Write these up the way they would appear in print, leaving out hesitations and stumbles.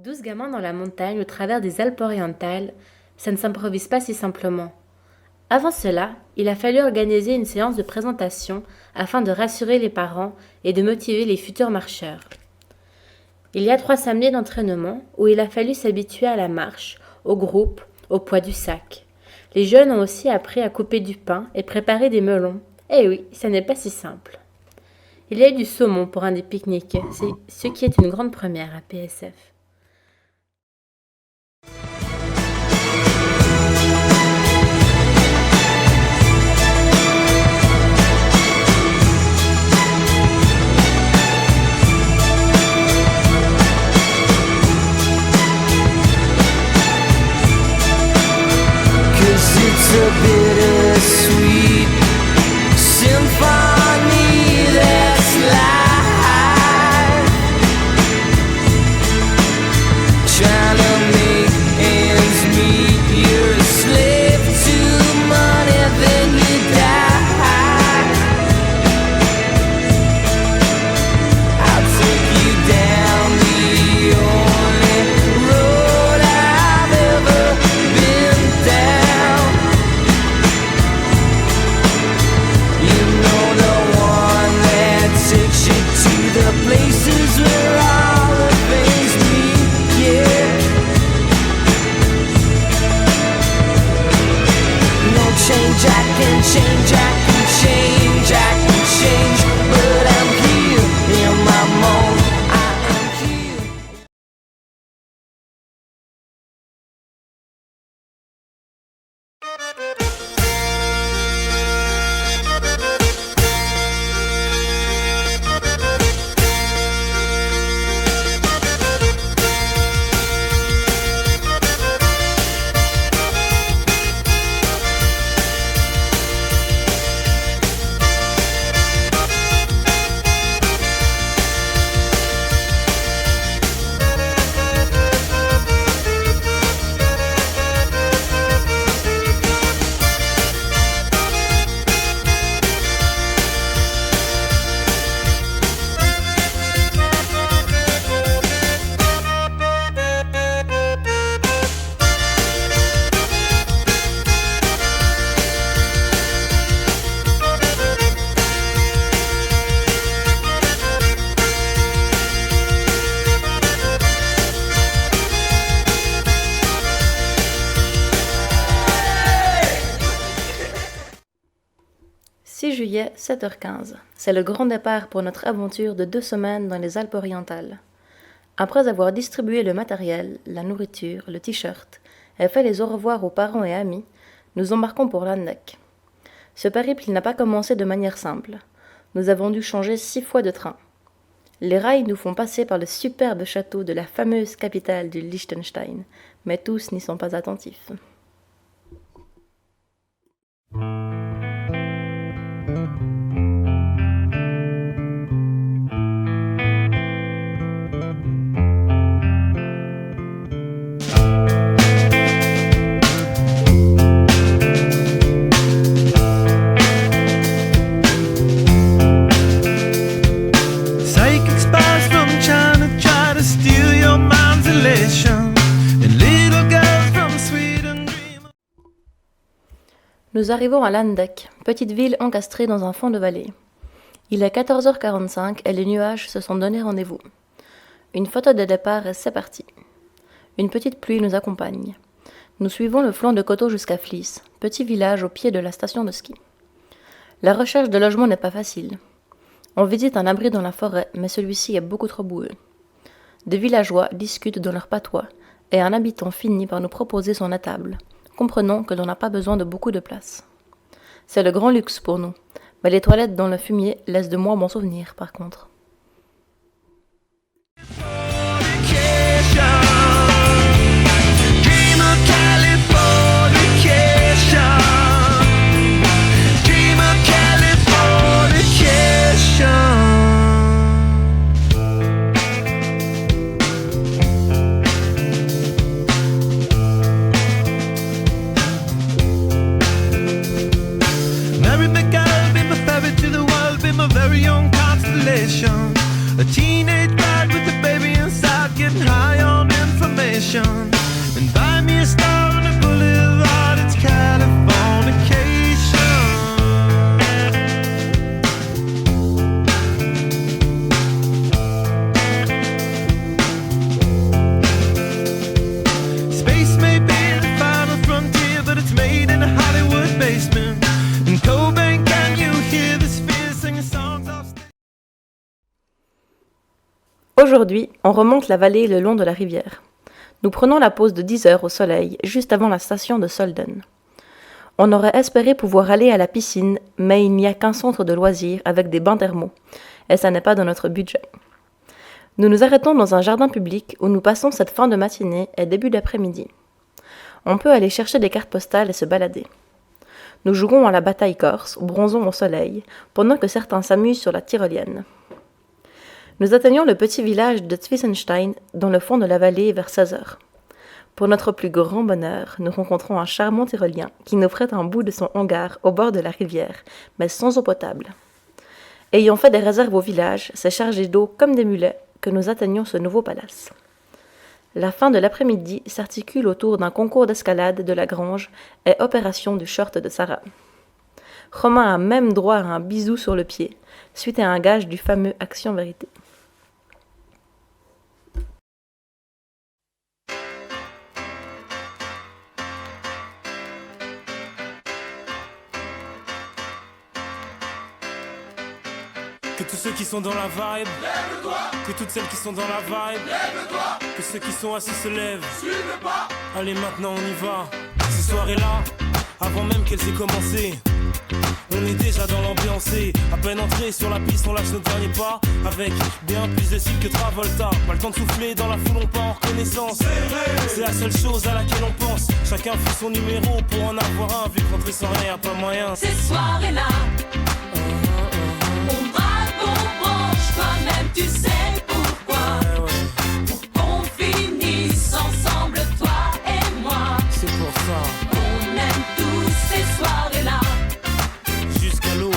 12 gamins dans la montagne au travers des Alpes orientales, ça ne s'improvise pas si simplement. Avant cela, il a fallu organiser une séance de présentation afin de rassurer les parents et de motiver les futurs marcheurs. Il y a 3 samedis d'entraînement où il a fallu s'habituer à la marche, au groupe, au poids du sac. Les jeunes ont aussi appris à couper du pain et préparer des melons. Eh oui, ça n'est pas si simple. Il y a eu du saumon pour un des pique-niques, ce qui est une grande première à PSF. It's a bittersweet symphony that's life, trying to make ends meet. You're a slave to money, then you die. I'll take you down the only road I've ever been down. Takes you to the places where all the things meet, yeah. No change, I can change, I can change, I can change, but I'm here in my moment, I am here. « 6 juillet, 7h15. C'est le grand départ pour notre aventure de 2 semaines dans les Alpes orientales. Après avoir distribué le matériel, la nourriture, le t-shirt, et fait les au revoir aux parents et amis, nous embarquons pour Landak. Ce périple n'a pas commencé de manière simple. Nous avons dû changer 6 fois de train. Les rails nous font passer par le superbe château de la fameuse capitale du Liechtenstein, mais tous n'y sont pas attentifs. Nous arrivons à Landak, petite ville encastrée dans un fond de vallée. Il est 14h45 et les nuages se sont donné rendez-vous. Une photo de départ et c'est parti. Une petite pluie nous accompagne. Nous suivons le flanc de coteau jusqu'à Flis, petit village au pied de la station de ski. La recherche de logement n'est pas facile. On visite un abri dans la forêt, mais celui-ci est beaucoup trop boueux. Des villageois discutent dans leur patois et un habitant finit par nous proposer son étable. Comprenons que l'on n'a pas besoin de beaucoup de place. C'est le grand luxe pour nous, mais les toilettes dans le fumier laissent de moi bon souvenir par contre. A teenage bride with a baby inside, getting high on info. Aujourd'hui, on remonte la vallée le long de la rivière. Nous prenons la pause de 10 heures au soleil, juste avant la station de Solden. On aurait espéré pouvoir aller à la piscine, mais il n'y a qu'un centre de loisirs avec des bains thermaux, et ça n'est pas dans notre budget. Nous nous arrêtons dans un jardin public où nous passons cette fin de matinée et début d'après-midi. On peut aller chercher des cartes postales et se balader. Nous jouons à la bataille corse, bronzons au soleil, pendant que certains s'amusent sur la tyrolienne. Nous atteignons le petit village de Zwischenstein, dans le fond de la vallée, vers 16 heures. Pour notre plus grand bonheur, nous rencontrons un charmant tyrolien qui nous prête un bout de son hangar au bord de la rivière, mais sans eau potable. Ayant fait des réserves au village, c'est chargé d'eau comme des mulets que nous atteignons ce nouveau palace. La fin de l'après-midi s'articule autour d'un concours d'escalade de la grange et opération du short de Sarah. Romain a même droit à un bisou sur le pied, suite à un gage du fameux Action-Vérité. Que tous ceux qui sont dans la vibe, lève-toi. Que toutes celles qui sont dans la vibe, lève-toi. Que ceux qui sont assis se lèvent, suivez pas. Allez maintenant on y va. Ces soirées-là, avant même qu'elles aient commencé, on est déjà dans l'ambiance. À peine entré sur la piste, on lâche nos derniers pas. Avec bien plus de style que Travolta. Pas le temps de souffler, dans la foule on part en reconnaissance. C'est la seule chose à laquelle on pense. Chacun fait son numéro pour en avoir un. Vu que rentrer sans rien y'a pas moyen. Ces soirées-là, on braque, on branche. Toi-même tu sais pourquoi. Pour qu'on finisse ensemble, toi et moi. C'est pour ça. On aime tous ces soirées-là. Jusqu'à l'eau,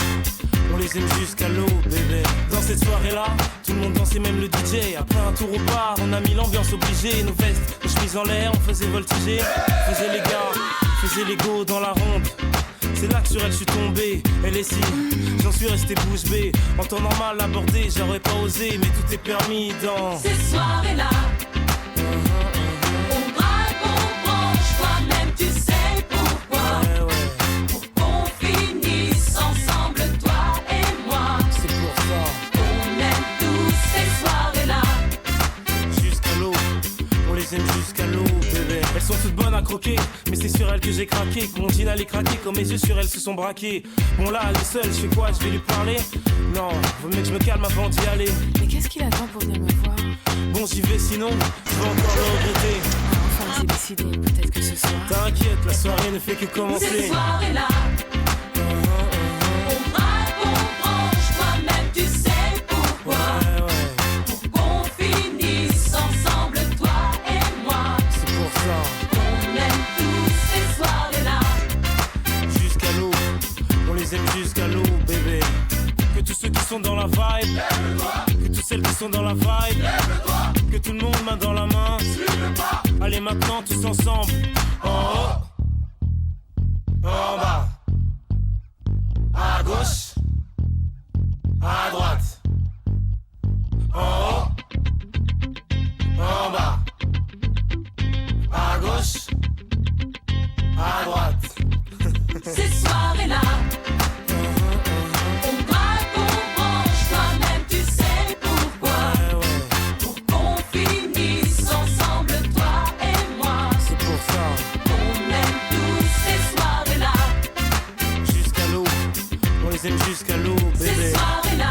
on les aime jusqu'à l'eau, bébé. Dans cette soirée-là, tout le monde dansait, même le DJ. Après un tour au bar, on a mis l'ambiance obligée. Nos vestes, nos chemises en l'air, on faisait voltiger. Faisait les gars, faisait les go dans la ronde. C'est là que sur elle je suis tombé, elle est si, j'en suis resté bouche bée. En temps normal abordé, j'aurais pas osé, mais tout est permis dans Ces soirées-là, on braque, on branche. Toi-même tu sais pourquoi. Pour qu'on finisse ensemble, toi et moi. c'est pour ça. On aime tous ces soirées-là. Jusqu'à l'eau, on les aime jusqu'à l'eau, bébé. Elles sont toutes bonnes à croquer, mais c'est sur elles que j'ai craqué. Que mon jean allait craquer, quand mes yeux sur elles se sont braqués. Bon là, elle est seule, je fais quoi, je vais lui parler? Non, vaut mieux que je me calme avant d'y aller. Mais qu'est-ce qu'il attend pour venir me voir? Bon j'y vais sinon, je vais encore le regretter. Enfin, c'est décidé, peut-être que ce soir. T'inquiète, la soirée ne fait que Ces commencer. soirées-là, on braque, on branche. Toi-même tu sais pourquoi. Pour qu'on finisse ensemble, toi et moi. C'est pour ça. On aime tous ces soirées-là. Jusqu'à l'eau, on les aime jusqu'à l'eau, bébé. Que tous ceux qui sont dans la vibe, lève-toi. Que toutes celles qui sont dans la vibe, lève-toi. Que tout le monde main dans la main, suivez pas. Allez maintenant tous ensemble. En haut, en bas, à gauche, à droite. En haut, en bas, à gauche, à droite. Ces soirées-là, on braque, on branche. Toi-même tu sais pourquoi. Pour qu'on finisse ensemble, toi et moi. C'est pour ça. On aime tous ces soirées-là. Jusqu'à l'eau, on les aime jusqu'à l'eau, Ces bébé. soirées-là,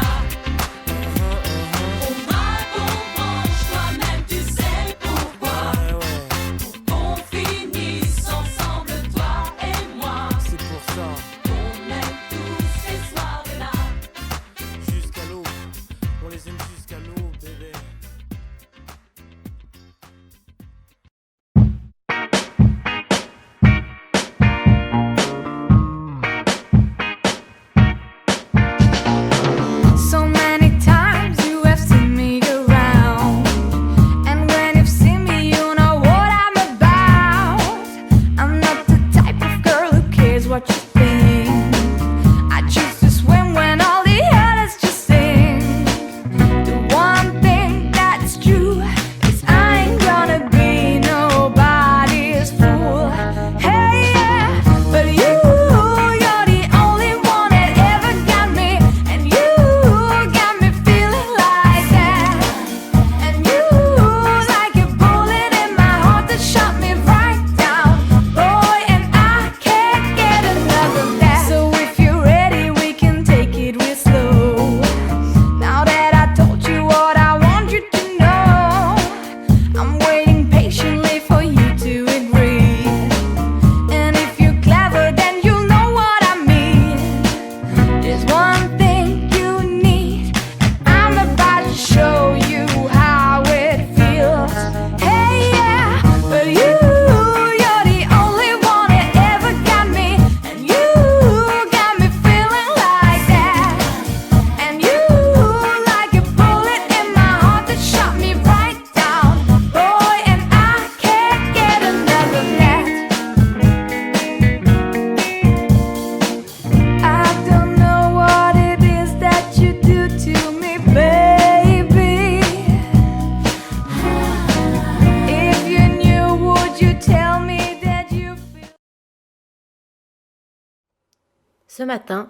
Ce matin,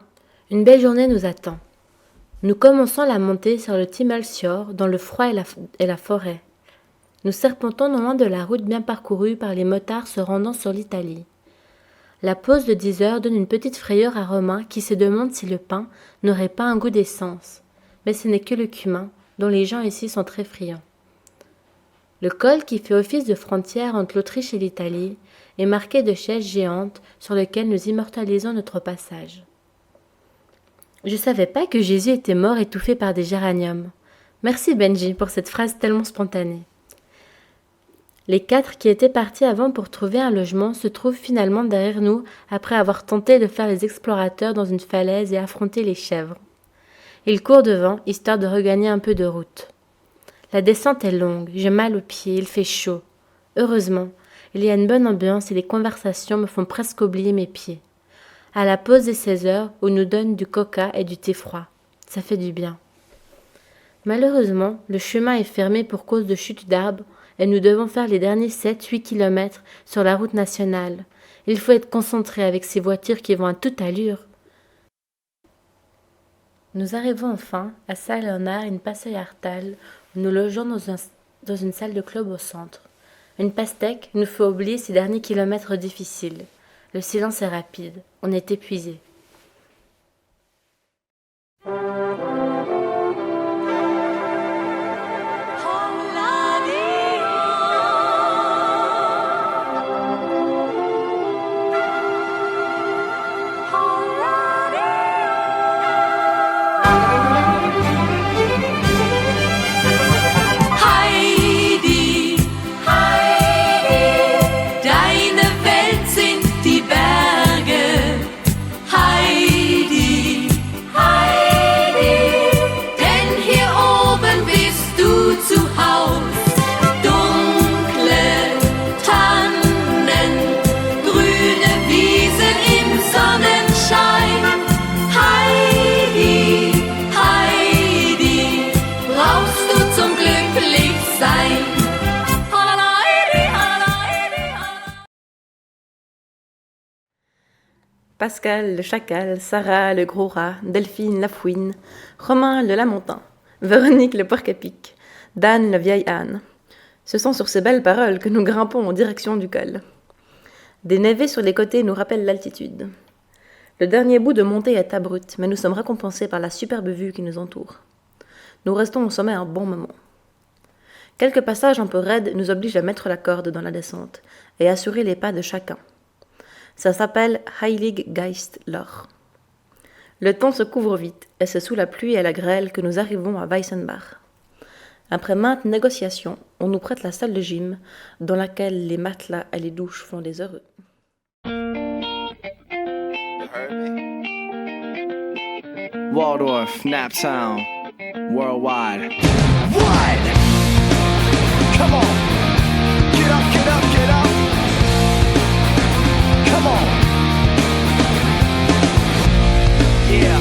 une belle journée nous attend. Nous commençons la montée sur le Timalsior dans le froid et la forêt. Nous serpentons non loin de la route bien parcourue par les motards se rendant sur l'Italie. La pause de 10 heures donne une petite frayeur à Romain qui se demande si le pain n'aurait pas un goût d'essence. Mais ce n'est que le cumin, dont les gens ici sont très friands. Le col qui fait office de frontière entre l'Autriche et l'Italie est marqué de chaises géantes sur lesquelles nous immortalisons notre passage. Je ne savais pas que Jésus était mort étouffé par des géraniums. Merci Benji pour cette phrase tellement spontanée. Les 4 qui étaient partis avant pour trouver un logement se trouvent finalement derrière nous après avoir tenté de faire les explorateurs dans une falaise et affronter les chèvres. Ils courent devant, histoire de regagner un peu de route. La descente est longue, j'ai mal aux pieds, il fait chaud. Heureusement, il y a une bonne ambiance et les conversations me font presque oublier mes pieds. À la pause des 16 heures, on nous donne du coca et du thé froid. Ça fait du bien. Malheureusement, le chemin est fermé pour cause de chute d'arbres et nous devons faire les derniers 7-8 kilomètres sur la route nationale. Il faut être concentré avec ces voitures qui vont à toute allure. Nous arrivons enfin à Saint-Léonard in Passeiartal, où nous logeons dans une salle de club au centre. Une pastèque nous fait oublier ces derniers kilomètres difficiles. Le silence est rapide, on est épuisé. Heidi, Heidi, deine Welt sind die Berge. Heidi, Heidi, denn hier oben bist du zu Haus. Dunkle Tannen, grüne Wiesen im Sonnenschein. Heidi, Heidi, brauchst du zum Glücklichsein. Pascal le chacal, Sarah le gros rat, Delphine la fouine, Romain le lamentin, Véronique le porc-à-pic, Dan la vieille âne. Ce sont sur ces belles paroles que nous grimpons en direction du col. Des névés sur les côtés nous rappellent l'altitude. Le dernier bout de montée est abrupt, mais nous sommes récompensés par la superbe vue qui nous entoure. Nous restons au sommet un bon moment. Quelques passages un peu raides nous obligent à mettre la corde dans la descente et assurer les pas de chacun. Ça s'appelle Heilig Geist Loch. Le temps se couvre vite et c'est sous la pluie et la grêle que nous arrivons à Weissenbach. Après maintes négociations, on nous prête la salle de gym dans laquelle les matelas et les douches font des heureux. Waldorf, Naptown, worldwide. What? Come on. Get up, get up, get up. Come on. Yeah.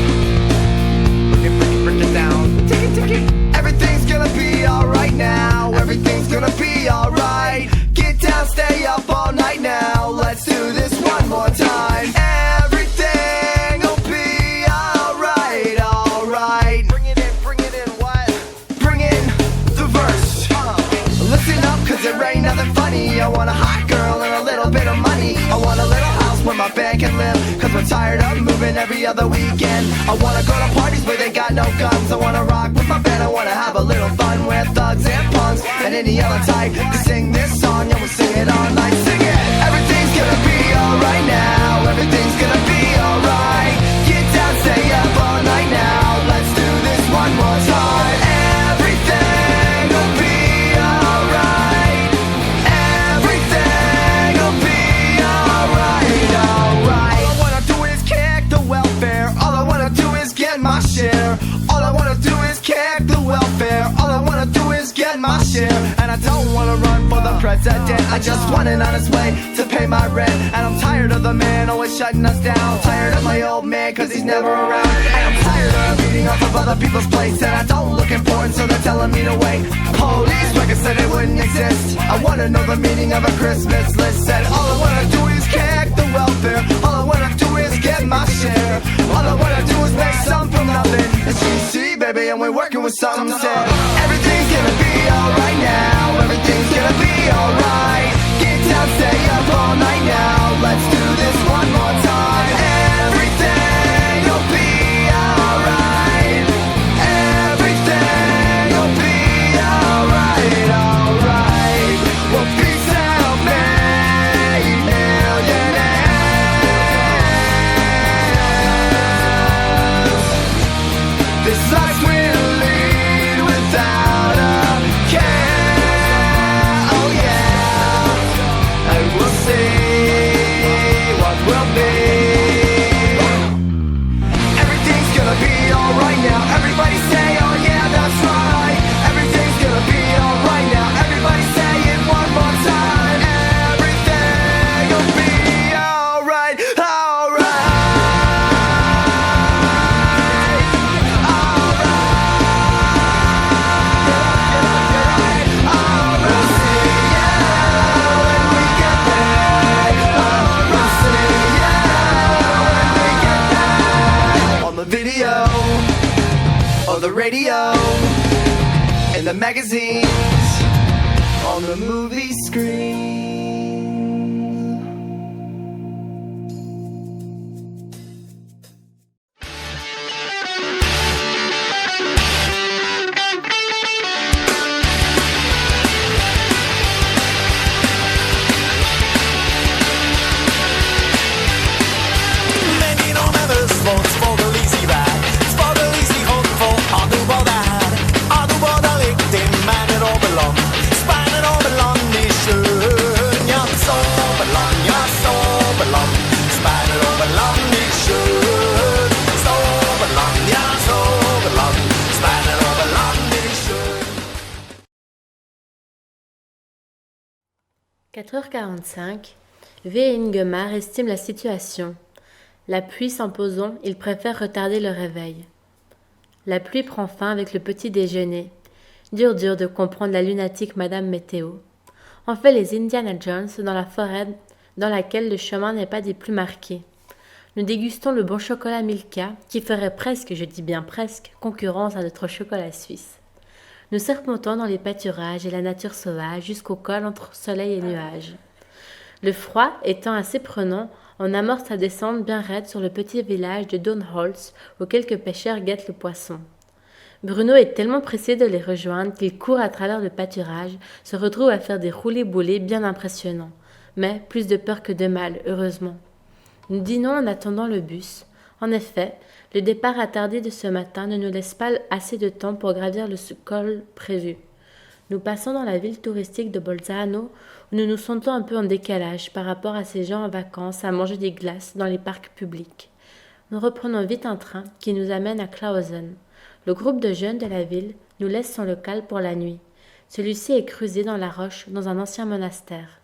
Break it down. Tick it. Everything's gonna be alright now. Everything's gonna be alright. Get down, stay up all night now. Let's do this one more time. Everything'll be alright, alright. Bring it in, what? Bring in the verse. Listen up, cause there ain't nothing funny. I want a hot girl and a little bit of money. I want a little house where my band can live, cause we're tired of moving every other weekend. I wanna go to parties where they got no guns. I wanna rock with my band, I wanna have a little fun with thugs and punks and any other type to sing this song, and we'll sing it all night. Sing it! Everything's gonna be alright now. Everything's gonna be alright. Get down, stay up all night now. Let's do this one more time. Everything'll be alright. Everything'll be alright, alright. All I wanna do is kick the welfare. All I wanna do is get my share. All I wanna do is kick the welfare. All I wanna do is get my share. And I don't wanna run for the president. I just want an honest way to pay my rent. And I'm tired of the man always shutting us down. Tired of my old man cause he's never around. And I'm tired of eating off of other people's plates. And I don't look important so they're telling me to wait. Police records said it wouldn't exist. I wanna know the meaning of a Christmas list. Said all I wanna do is kick the welfare. All I wanna do is get my share. and we're working with something. Said everything's gonna be alright now. Everything's gonna be alright. Get down, stay up all night now. Let's do this one more time. Everything'll be alright. Everything'll be alright, alright. We'll be self-made millionaires. This life will lead without a care. Oh yeah. And we'll see what will be. Everything's gonna be alright now. Everybody say, oh yeah, that's right. Everything's gonna be alright now. Everybody say it one more time. Everything'll be alright, alright. We'll see ya when we get there. We'll see ya when we get there. On the video, or the radio, in the magazines, on the movie screen. Many don't ever smoke, smoke easy ride. Smoke easy home for all the world that. All the world that liegt dem Mann it all belong. Span it all belong, nicht schön. Ja, so belong, ja, so belong. Span it all belong, nicht schön. So belong, ja, so belong. Span it all belong, nicht schön. 4h45, V et Ingemar estiment la situation. La pluie s'imposant, ils préfèrent retarder le réveil. La pluie prend fin avec le petit déjeuner. Dur de comprendre la lunatique Madame Météo. On fait les Indiana Jones dans la forêt dans laquelle le chemin n'est pas des plus marqués. Nous dégustons le bon chocolat Milka qui ferait presque, je dis bien presque, concurrence à notre chocolat suisse. Nous serpentons dans les pâturages et la nature sauvage jusqu'au col entre soleil et nuages. Le froid étant assez prenant, on amorce la descente bien raide sur le petit village de Donholz où quelques pêcheurs guettent le poisson. Bruno est tellement pressé de les rejoindre qu'il court à travers le pâturage, se retrouve à faire des roulés-boulés bien impressionnants. Mais plus de peur que de mal, heureusement. Nous dînons en attendant le bus. En effet, le départ attardé de ce matin ne nous laisse pas assez de temps pour gravir le col prévu. Nous passons dans la ville touristique de Bolzano où nous nous sentons un peu en décalage par rapport à ces gens en vacances à manger des glaces dans les parcs publics. Nous reprenons vite un train qui nous amène à Clausen. Le groupe de jeunes de la ville nous laisse son local pour la nuit. Celui-ci est creusé dans la roche dans un ancien monastère.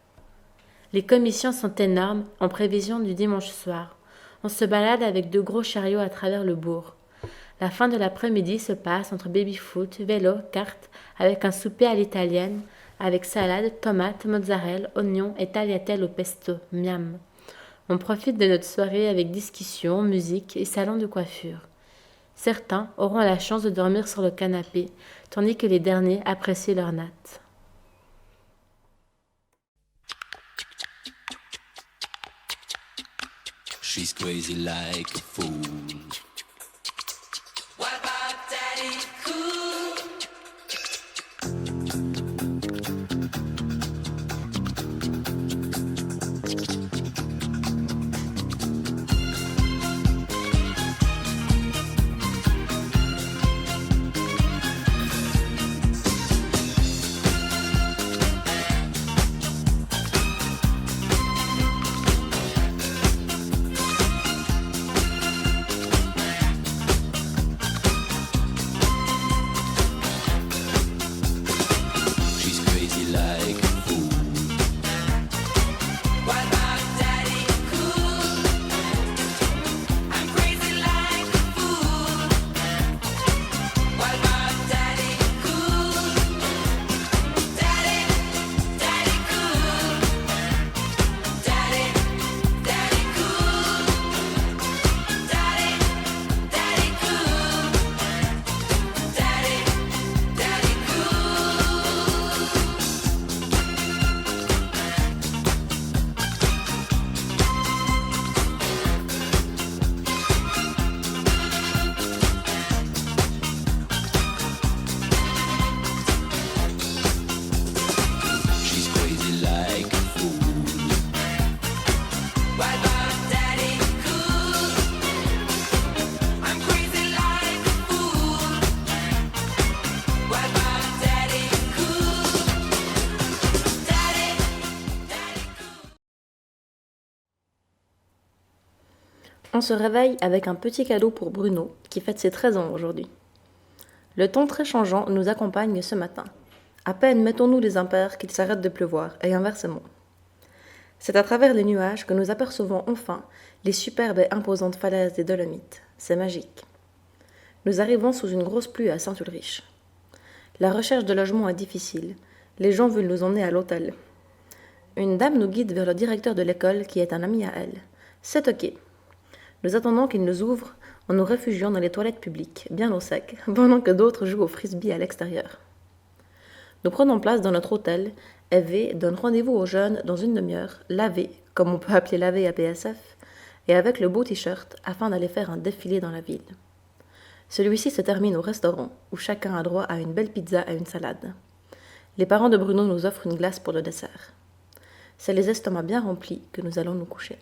Les commissions sont énormes en prévision du dimanche soir. On se balade avec de gros chariots à travers le bourg. La fin de l'après-midi se passe entre baby-foot, vélo, cartes, avec un souper à l'italienne, avec salade, tomates, mozzarella, oignons et tagliatelle au pesto. Miam. On profite de notre soirée avec discussion, musique et salon de coiffure. Certains auront la chance de dormir sur le canapé, tandis que les derniers apprécient leur natte. She's crazy like a fool. What about Daddy Cool? On se réveille avec un petit cadeau pour Bruno, qui fête ses 13 ans aujourd'hui. Le temps très changeant nous accompagne ce matin. À peine mettons-nous les impairs qu'il s'arrête de pleuvoir, et inversement. C'est à travers les nuages que nous apercevons enfin les superbes et imposantes falaises des Dolomites. C'est magique. Nous arrivons sous une grosse pluie à Saint-Ulrich. La recherche de logement est difficile. Les gens veulent nous emmener à l'hôtel. Une dame nous guide vers le directeur de l'école qui est un ami à elle. C'est ok. Nous attendons qu'il nous ouvre en nous réfugiant dans les toilettes publiques, bien au sec, pendant que d'autres jouent au frisbee à l'extérieur. Nous prenons place dans notre hôtel et V donne rendez-vous aux jeunes dans une demi-heure, lavé, comme on peut appeler lavé à PSF, et avec le beau t-shirt afin d'aller faire un défilé dans la ville. Celui-ci se termine au restaurant où chacun a droit à une belle pizza et une salade. Les parents de Bruno nous offrent une glace pour le dessert. C'est les estomacs bien remplis que nous allons nous coucher.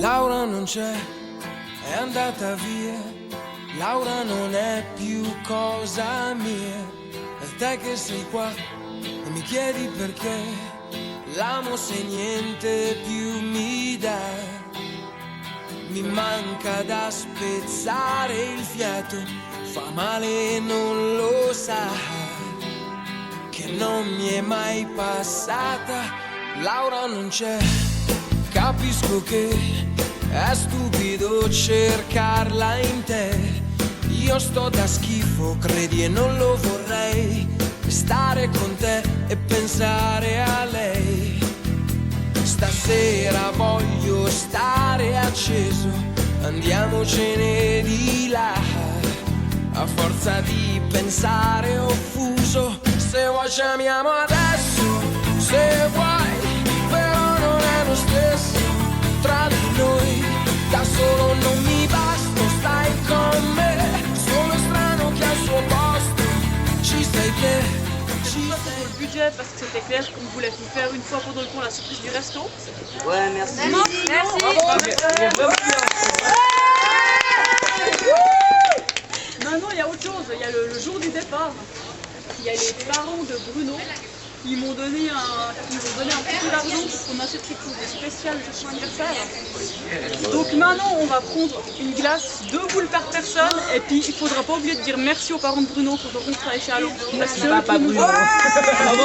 Laura non c'è, è andata via. Laura non è più cosa mia. È te che sei qua e mi chiedi perché. L'amo se niente più mi dà. Mi manca da spezzare il fiato, fa male e non lo sa, che non mi è mai passata. Laura non c'è, capisco che è stupido cercarla in te. Io sto da schifo, credi e non lo vorrei, stare con te e pensare a lei. Stasera voglio stare acceso, andiamocene di là. A forza di pensare offuso, se vuoi ci amiamo adesso, se vuoi, però non è lo stesso tra di noi. Da solo non mi basta, stai con me, sono strano che al suo posto ci sei te. Pour le budget, parce que c'était clair qu'on voulait vous faire une fois pendant le pont la surprise du resto. Ouais, merci. Merci. Maintenant, il y a autre chose. Il y a le jour du départ. Il y a les parents de Bruno. Ils m'ont donné un petit peu d'argent pour qu'on achète quelque chose de spécial pour son anniversaire. Donc maintenant, on va prendre une glace, 2 boules par personne. Et puis, il faudra pas oublier de dire merci aux parents de Bruno quand on travaille chez Allo. Merci papa Bruno. Bravo.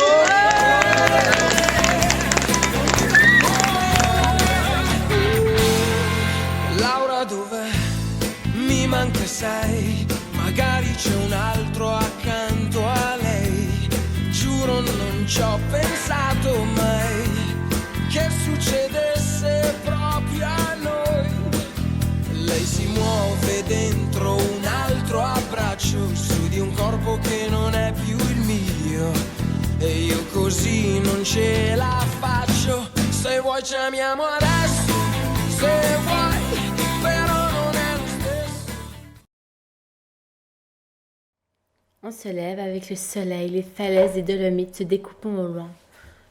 Laura dov'è? Mi manca sei, magari c'è un altro accanto a lei. Giuro non ci ho pensato mai che succedesse proprio a noi. Lei si muove dentro un altro abbraccio, su di un corpo che non è più il mio, e io così non ce la faccio. Se vuoi ci amiamo adesso, se vuoi, però non è lo stesso. On se lève avec le soleil, les falaises et Dolomites se découpant au loin.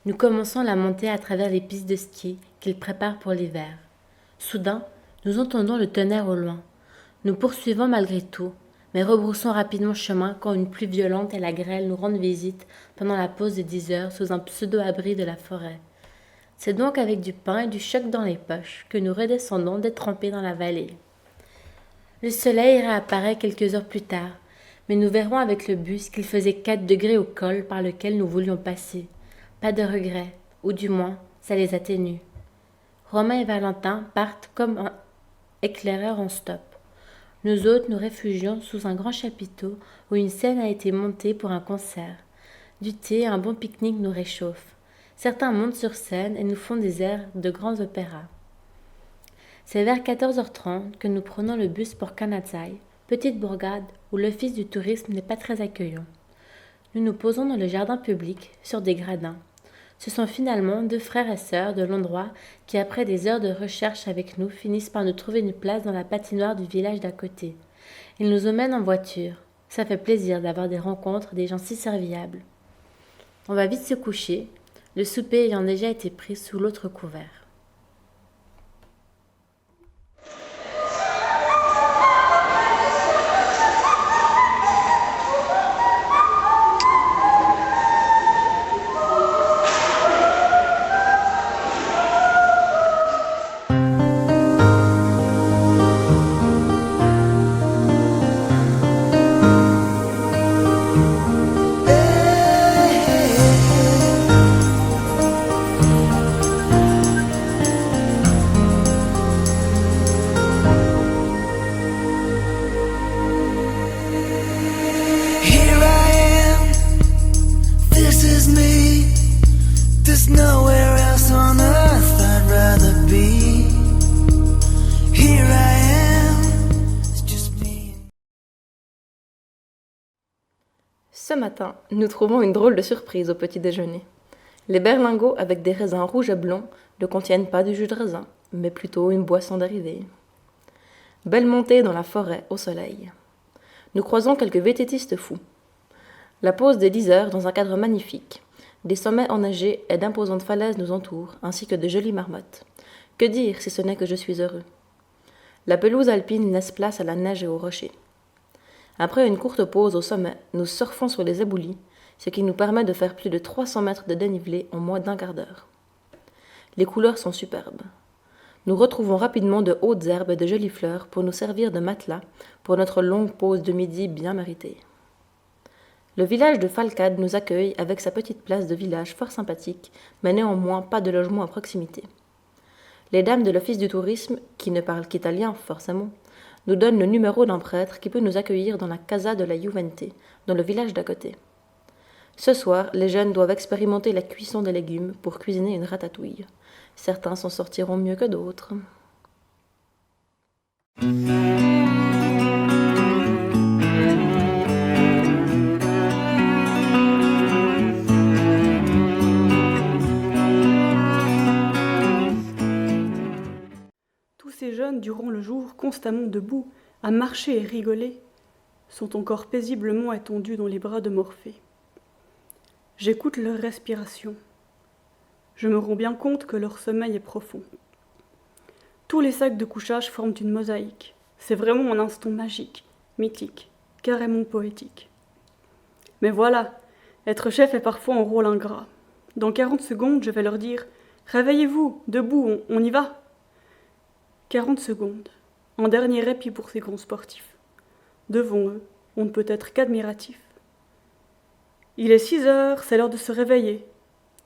Nous commençons la montée à travers les pistes de ski qu'ils préparent pour l'hiver. Soudain, nous entendons le tonnerre au loin. Nous poursuivons malgré tout, mais rebroussons rapidement chemin quand une pluie violente et la grêle nous rendent visite pendant la pause de 10 heures sous un pseudo-abri de la forêt. C'est donc avec du pain et du choc dans les poches que nous redescendons détrempés dans la vallée. Le soleil réapparaît quelques heures plus tard, mais nous verrons avec le bus qu'il faisait 4 degrés au col par lequel nous voulions passer. Pas de regret, ou du moins, ça les atténue. Romain et Valentin partent comme un éclaireur en stop. Nous autres nous réfugions sous un grand chapiteau où une scène a été montée pour un concert. Du thé et un bon pique-nique nous réchauffent. Certains montent sur scène et nous font des airs de grands opéras. C'est vers 14h30 que nous prenons le bus pour Kanazaï, petite bourgade où l'office du tourisme n'est pas très accueillant. Nous nous posons dans le jardin public, sur des gradins. Ce sont finalement 2 frères et sœurs de l'endroit qui, après des heures de recherche avec nous, finissent par nous trouver une place dans la patinoire du village d'à côté. Ils nous emmènent en voiture. Ça fait plaisir d'avoir des rencontres, des gens si serviables. On va vite se coucher, le souper ayant déjà été pris sous l'autre couvert. matin, nous trouvons une drôle de surprise au petit déjeuner. Les berlingots avec des raisins rouges et blonds ne contiennent pas du jus de raisin, mais plutôt une boisson dérivée. Belle montée dans la forêt au soleil. Nous croisons quelques vététistes fous. La pause des 10 heures dans un cadre magnifique. Des sommets enneigés et d'imposantes falaises nous entourent, ainsi que de jolies marmottes. Que dire si ce n'est que je suis heureux? La pelouse alpine laisse place à la neige et aux rochers. Après une courte pause au sommet, nous surfons sur les éboulis, ce qui nous permet de faire plus de 300 mètres de dénivelé en moins d'un quart d'heure. Les couleurs sont superbes. Nous retrouvons rapidement de hautes herbes et de jolies fleurs pour nous servir de matelas pour notre longue pause de midi bien méritée. Le village de Falcade nous accueille avec sa petite place de village fort sympathique, mais néanmoins pas de logement à proximité. Les dames de l'office du tourisme, qui ne parlent qu'italien forcément, nous donnent le numéro d'un prêtre qui peut nous accueillir dans la Casa de la Juvente, dans le village d'à côté. Ce soir, les jeunes doivent expérimenter la cuisson des légumes pour cuisiner une ratatouille. Certains s'en sortiront mieux que d'autres. Tous ces jeunes, durant le jour, constamment debout, à marcher et rigoler, sont encore paisiblement étendus dans les bras de Morphée. J'écoute leur respiration. Je me rends bien compte que leur sommeil est profond. Tous les sacs de couchage forment une mosaïque. C'est vraiment un instant magique, mythique, carrément poétique. Mais voilà, être chef est parfois un rôle ingrat. Dans 40 secondes, je vais leur dire « Réveillez-vous, debout, on y va !» 40 secondes, un dernier répit pour ces grands sportifs. Devant eux, on ne peut être qu'admiratif. Il est 6 heures, c'est l'heure de se réveiller.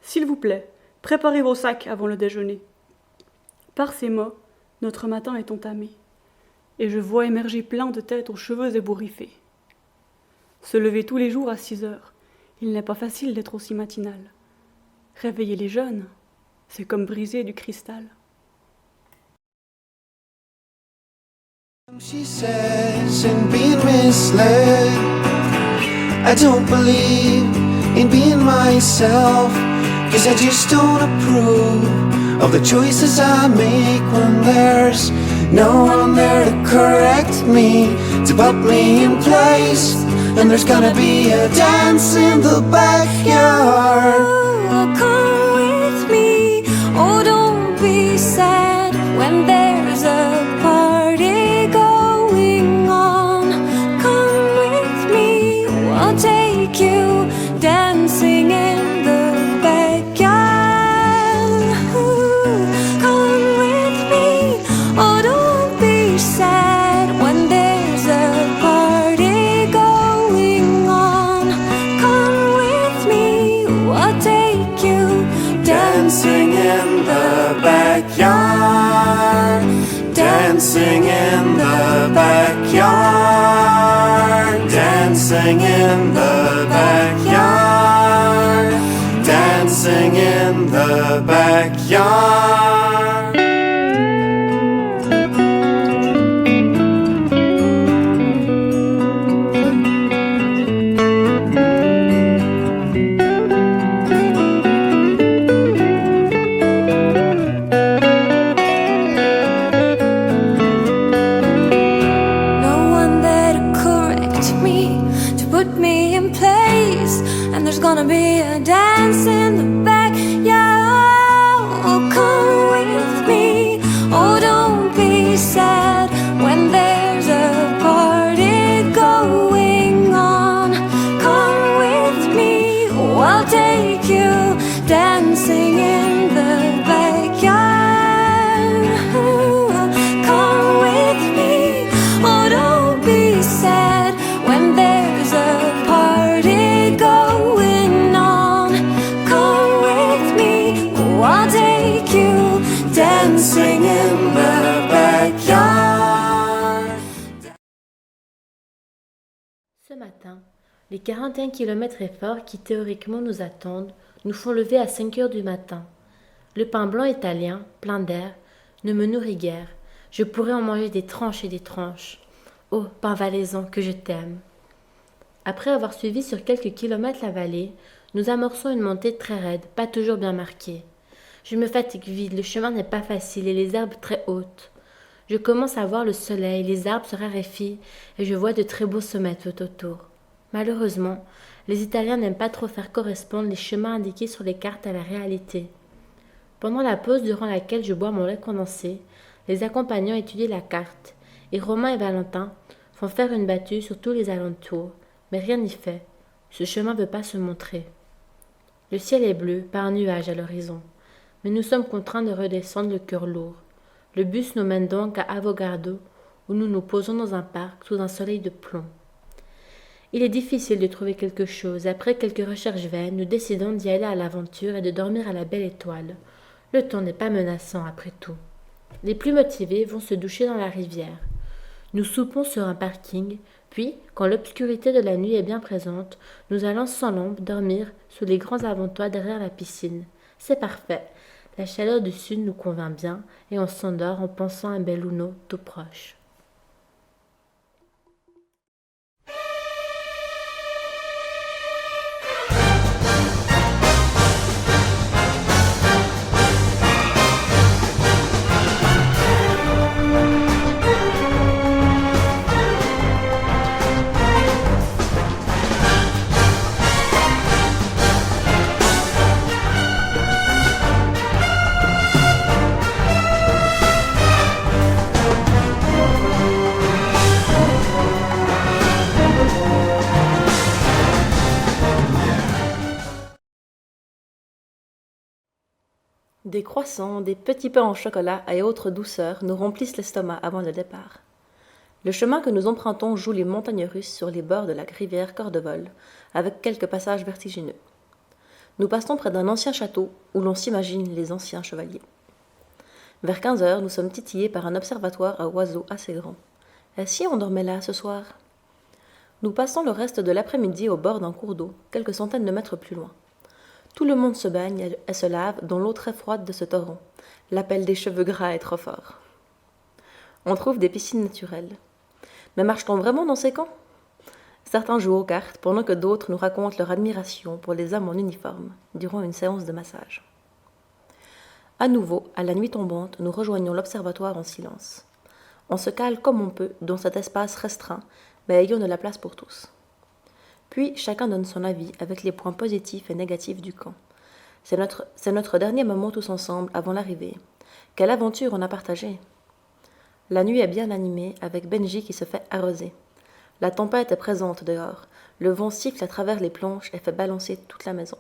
S'il vous plaît, préparez vos sacs avant le déjeuner. Par ces mots, notre matin est entamé, et je vois émerger plein de têtes aux cheveux ébouriffés. Se lever tous les jours à 6 heures, il n'est pas facile d'être aussi matinal. Réveiller les jeunes, c'est comme briser du cristal. She says in being misled, I don't believe in being myself, 'cause I just don't approve of the choices I make when there's no one there to correct me, to put me in place, and there's gonna be a dance in the backyard. Oh, come with me, oh don't be sad when there's a party going on. Come with me, I'll take you dancing in the backyard. Come with me, oh don't be sad when there's a party going on. Come with me, I'll take you Dancing in the backyard, dancing in the backyard, dancing in the backyard, dancing in the backyard. no one there to correct me, to put me in place, and there's gonna be a dance in the backyard. Oh, come with me, oh don't be sad when there's a party going on. Come with me, oh I'll take you dancing in the backyard. Come with me, oh don't be sad when there's a party going on. Come with me, oh I'll take you dancing in the backyard. Ce matin, les 41 km efforts qui théoriquement nous attendent nous font lever à 5 heures du matin. Le pain blanc italien, plein d'air, ne me nourrit guère. Je pourrais en manger des tranches et des tranches. Oh, pain valaisan, que je t'aime. Après avoir suivi sur quelques kilomètres la vallée, nous amorçons une montée très raide, pas toujours bien marquée. Je me fatigue vite, le chemin n'est pas facile et les herbes très hautes. Je commence à voir le soleil, les arbres se raréfient et je vois de très beaux sommets tout autour. Malheureusement, les Italiens n'aiment pas trop faire correspondre les chemins indiqués sur les cartes à la réalité. Pendant la pause durant laquelle je bois mon lait condensé, les accompagnants étudient la carte et Romain et Valentin font faire une battue sur tous les alentours, mais rien n'y fait. Ce chemin ne veut pas se montrer. Le ciel est bleu, pas un nuage à l'horizon, mais nous sommes contraints de redescendre le cœur lourd. Le bus nous mène donc à Avogadro, où nous nous posons dans un parc sous un soleil de plomb. Il est difficile de trouver quelque chose. Après quelques recherches vaines, nous décidons d'y aller à l'aventure et de dormir à la belle étoile. Le temps n'est pas menaçant après tout. Les plus motivés vont se doucher dans la rivière. Nous soupons sur un parking, puis, quand l'obscurité de la nuit est bien présente, nous allons sans lampe dormir sous les grands avantoirs derrière la piscine. C'est parfait. La chaleur du sud nous convainc bien et on s'endort en pensant à un Belluno tout proche. Des croissants, des petits pains au chocolat et autres douceurs nous remplissent l'estomac avant le départ. Le chemin que nous empruntons joue les montagnes russes sur les bords de la rivière Cordevole, avec quelques passages vertigineux. Nous passons près d'un ancien château où l'on s'imagine les anciens chevaliers. Vers 15 heures, nous sommes titillés par un observatoire à oiseaux assez grand. Et si on dormait là ce soir? Nous passons le reste de l'après-midi au bord d'un cours d'eau, quelques centaines de mètres plus loin. Tout le monde se baigne et se lave dans l'eau très froide de ce torrent. L'appel des cheveux gras est trop fort. On trouve des piscines naturelles. Mais marche-t-on vraiment dans ces camps? Certains jouent aux cartes, pendant que d'autres nous racontent leur admiration pour les hommes en uniforme, durant une séance de massage. À nouveau, à la nuit tombante, nous rejoignons l'observatoire en silence. On se cale comme on peut dans cet espace restreint, mais ayant de la place pour tous. Puis chacun donne son avis avec les points positifs et négatifs du camp. C'est notre dernier moment tous ensemble avant l'arrivée. Quelle aventure on a partagée! La nuit est bien animée avec Benji qui se fait arroser. La tempête est présente dehors. Le vent siffle à travers les planches et fait balancer toute la maison.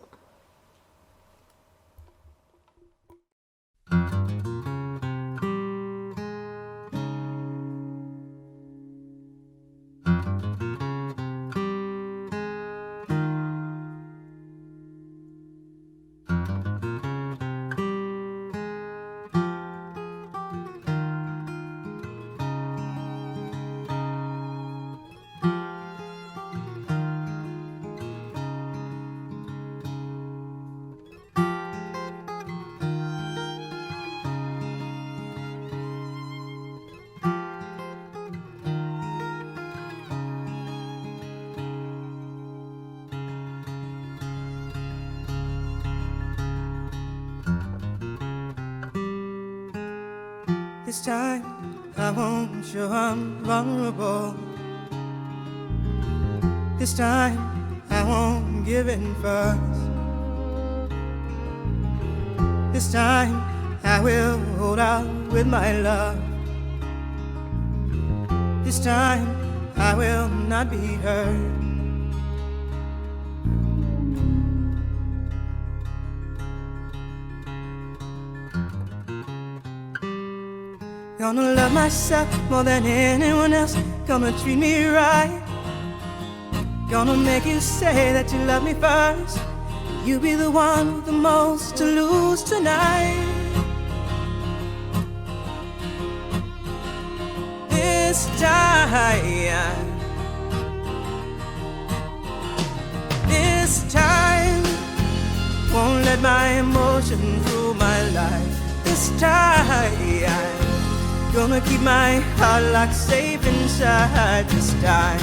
This time I won't show I'm vulnerable. This time I won't give in first. This time I will hold out with my love. This time I will not be hurt. Gonna love myself more than anyone else. Gonna treat me right. Gonna make you say that you love me first. You be the one with the most to lose tonight. This time, won't let my emotions rule my life. This time, gonna keep my heart locked safe inside. This time,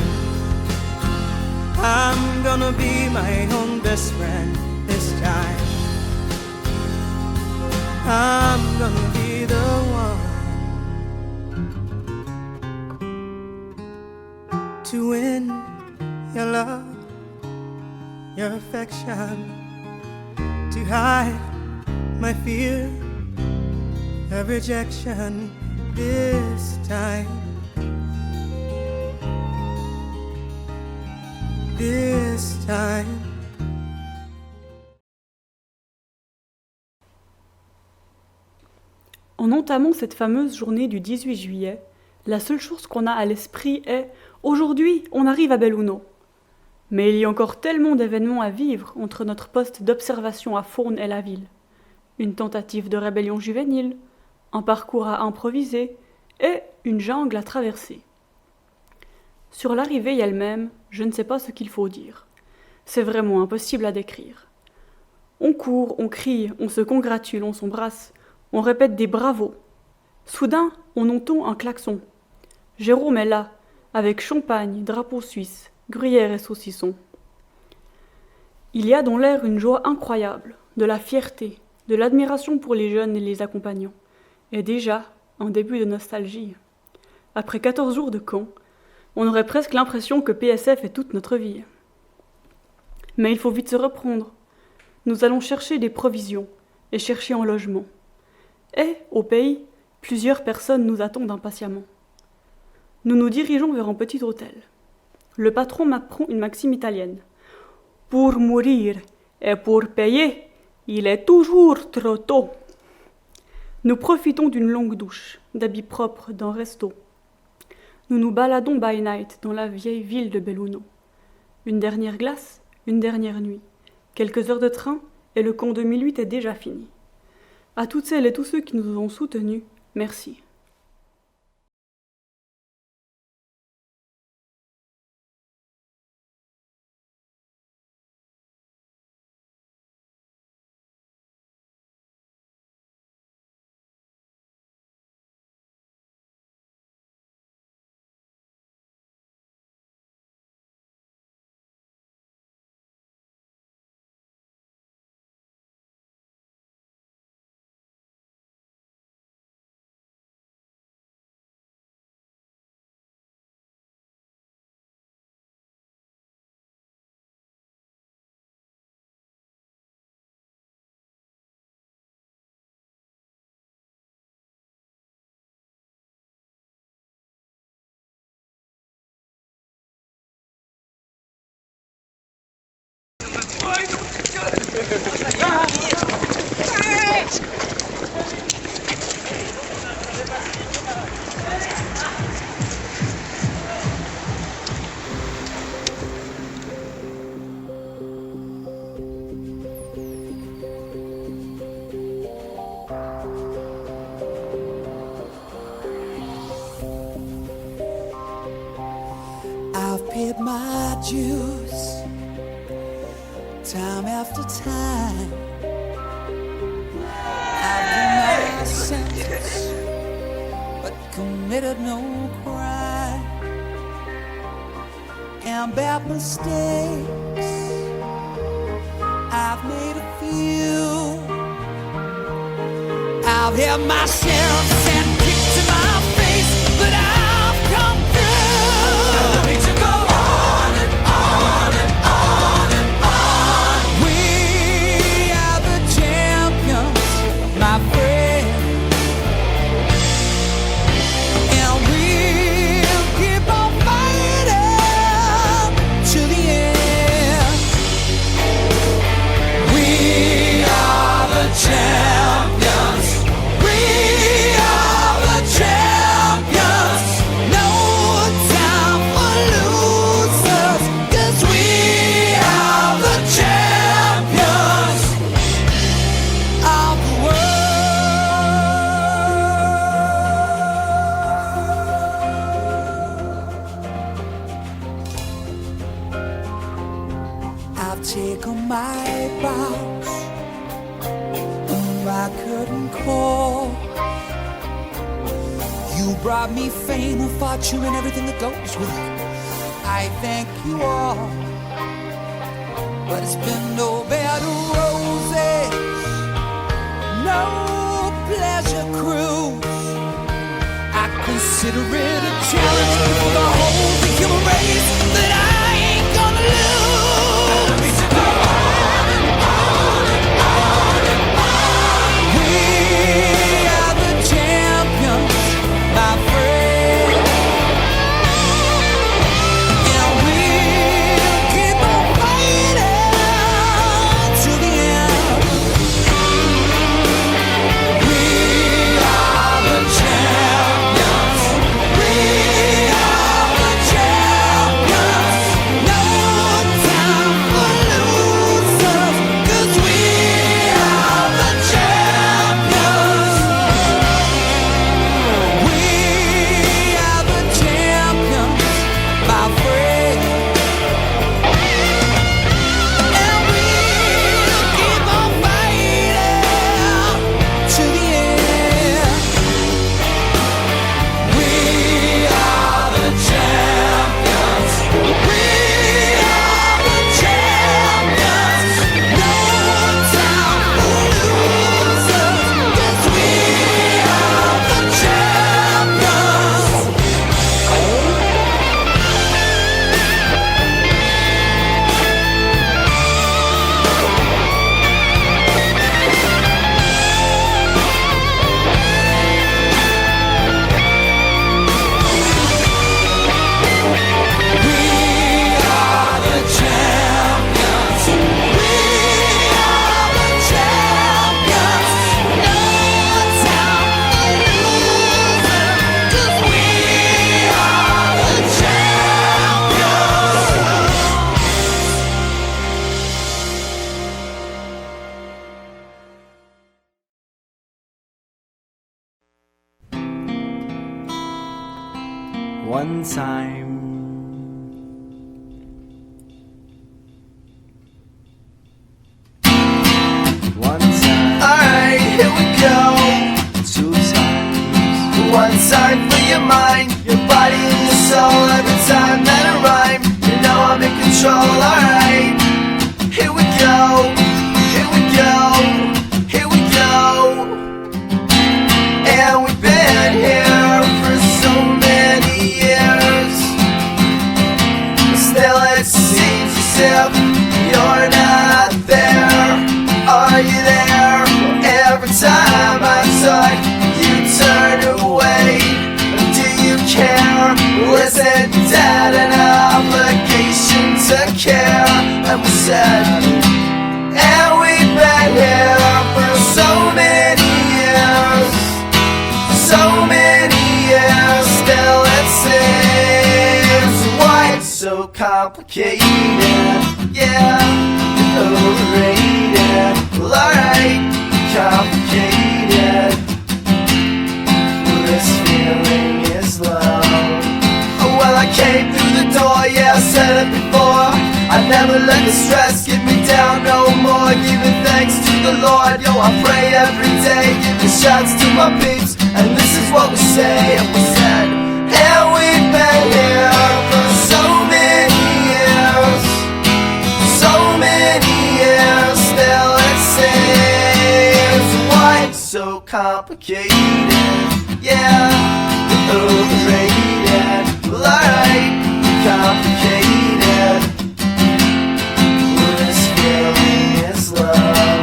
I'm gonna be my own best friend this time. I'm gonna be the one to win your love, your affection, to hide my fear of rejection this time. This time. En entamant cette fameuse journée du 18 juillet, la seule chose qu'on a à l'esprit est « Aujourd'hui, on arrive à Belluno ». Mais il y a encore tellement d'événements à vivre entre notre poste d'observation à Faune et la ville. Une tentative de rébellion juvénile, un parcours à improviser et une jungle à traverser. Sur l'arrivée elle-même, je ne sais pas ce qu'il faut dire. C'est vraiment impossible à décrire. On court, on crie, on se congratule, on s'embrasse, on répète des bravos. Soudain, on entend un klaxon. Jérôme est là, avec champagne, drapeau suisse, gruyère et saucisson. Il y a dans l'air une joie incroyable, de la fierté, de l'admiration pour les jeunes et les accompagnants, et déjà un début de nostalgie. Après 14 jours de camp, on aurait presque l'impression que PSF est toute notre vie. Mais il faut vite se reprendre. Nous allons chercher des provisions et chercher un logement. Et, au pays, plusieurs personnes nous attendent impatiemment. Nous nous dirigeons vers un petit hôtel. Le patron m'apprend une maxime italienne. Pour mourir et pour payer, il est toujours trop tôt. Nous profitons d'une longue douche, d'habits propres, d'un resto. Nous nous baladons by night dans la vieille ville de Belluno. Une dernière glace, une dernière nuit. Quelques heures de train et le camp 2008 est déjà fini. À toutes celles et tous ceux qui nous ont soutenus, merci. I've paid my dues time after time. I've done my sentence, but committed no crime. And bad mistakes, I've made a few. I've had myself sent kicks to my face, but I've come through. I don't need to go on and on and on and on. We are the champions, my friend, and we'll keep on fighting to the end. We are the champions. We are the champions. No time for losers, 'cause we are the champions of the world. I've taken my bows on my curtain call. You brought me fame and fortune and everything that goes with it. I thank you all. but it's been no bed of roses, no pleasure cruise. I consider it a challenge for the whole human race that I ain't gonna lose. We are the champions, my friend, and we'll keep on fighting to the end. We are the champions. We are the champions. No time for losers, 'cause we are the champions. We are the champions, my friend, and we'll keep on fighting to the end. We are the champions. We are the champions. No time for losers, 'cause we are the champions. We are the champions. We are the champions. No time for losers, 'cause we are the champions. One time. One time. Alright, here we go. Two times. One time for your mind, your body and your soul. Every time that I rhyme, you know I'm in control. Alright, here we go. Here we go. Here we go. And we've been here for so many years. Still it seems as if you're not there. Are you there? Every time I talk, you turn away. Do you care? Listen, Dad, an obligation to care. And we said, and we've been here for so many years. So many years. Still it seems why it's so complicated. Yeah, overrated. Well, alright, complicated. This feeling is love. Oh, well, I came through the door, yeah, I said it before. I never let the stress get me down no more. Giving thanks to the Lord, yo, I pray every day. Giving shots to my peeps, and this is what we say. And we said, and we've been here for so many years. So many years. Still it seems why it's so complicated. Yeah, overrated. Well, alright, complicated. Well, this feeling is love.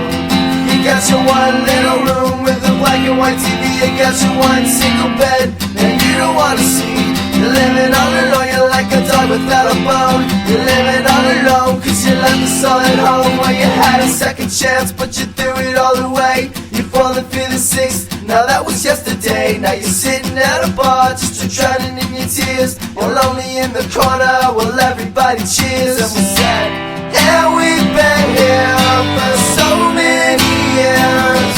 You got your one little room with a black and white TV. You got your one single bed that you don't wanna see. You're living all alone, you're like a dog without a bone. You're living all alone, 'cause you left us all at home. Well, you had a second chance, but you threw it all away. You're falling for the sixth, now that was yesterday. Now you're sitting at a bar, just drowning in your tears. You're lonely in the corner, well, everybody cheers. And we said, and we've been here for so many years.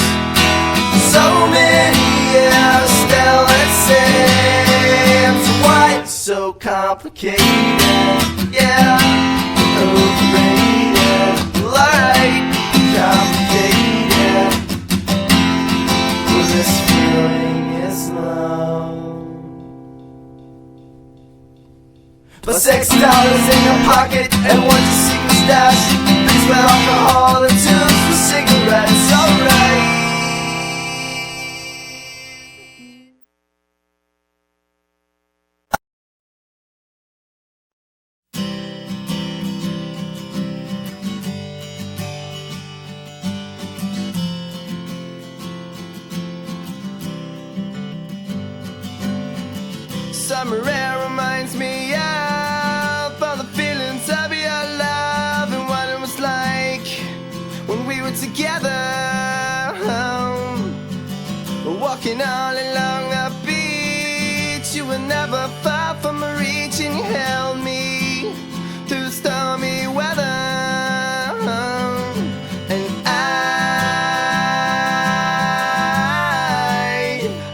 So many years. Still it seems why it's so complicated. Yeah, overrated. Well, alright, complicated. Well, this feeling is love. But $6 in your pocket and one secret stash. Smell alcohol and tubes for cigarettes, alright. Summer air reminds me of all the feelings of your love and what it was like when we were together. Walking all along the beach, you were never far from my reach, and you held me through stormy weather. And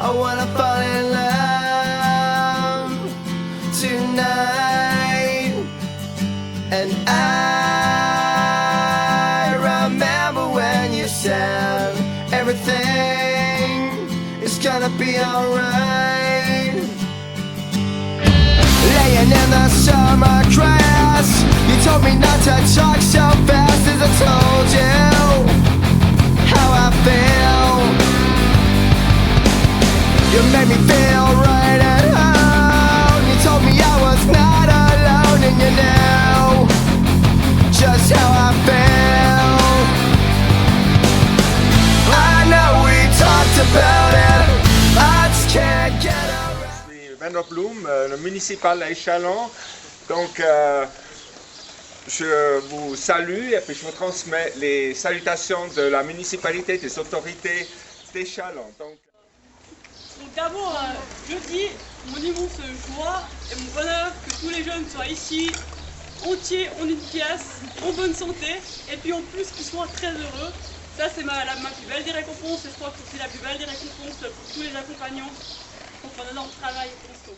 I wanna fall in love tonight. And I remember when you said everything is gonna be alright. Laying in the summer grass, you told me not to talk so fast, as I told you how I feel. You made me feel right at home. You told me I was not alone, and you knew just how I feel. I know we talked about it, I just can't get around. Werner Blum, le municipal à Échalon. Donc, je vous salue et puis je vous transmets les salutations de la municipalité, des autorités d'Échalon. Donc d'abord, je dis mon immense joie et mon bonheur que tous les jeunes soient ici, entiers, en une pièce, en bonne santé, et puis en plus qu'ils soient très heureux. Ça c'est ma plus belle des récompenses, et je crois que c'est la plus belle des récompenses pour tous les accompagnants. Donc un énorme travail constant.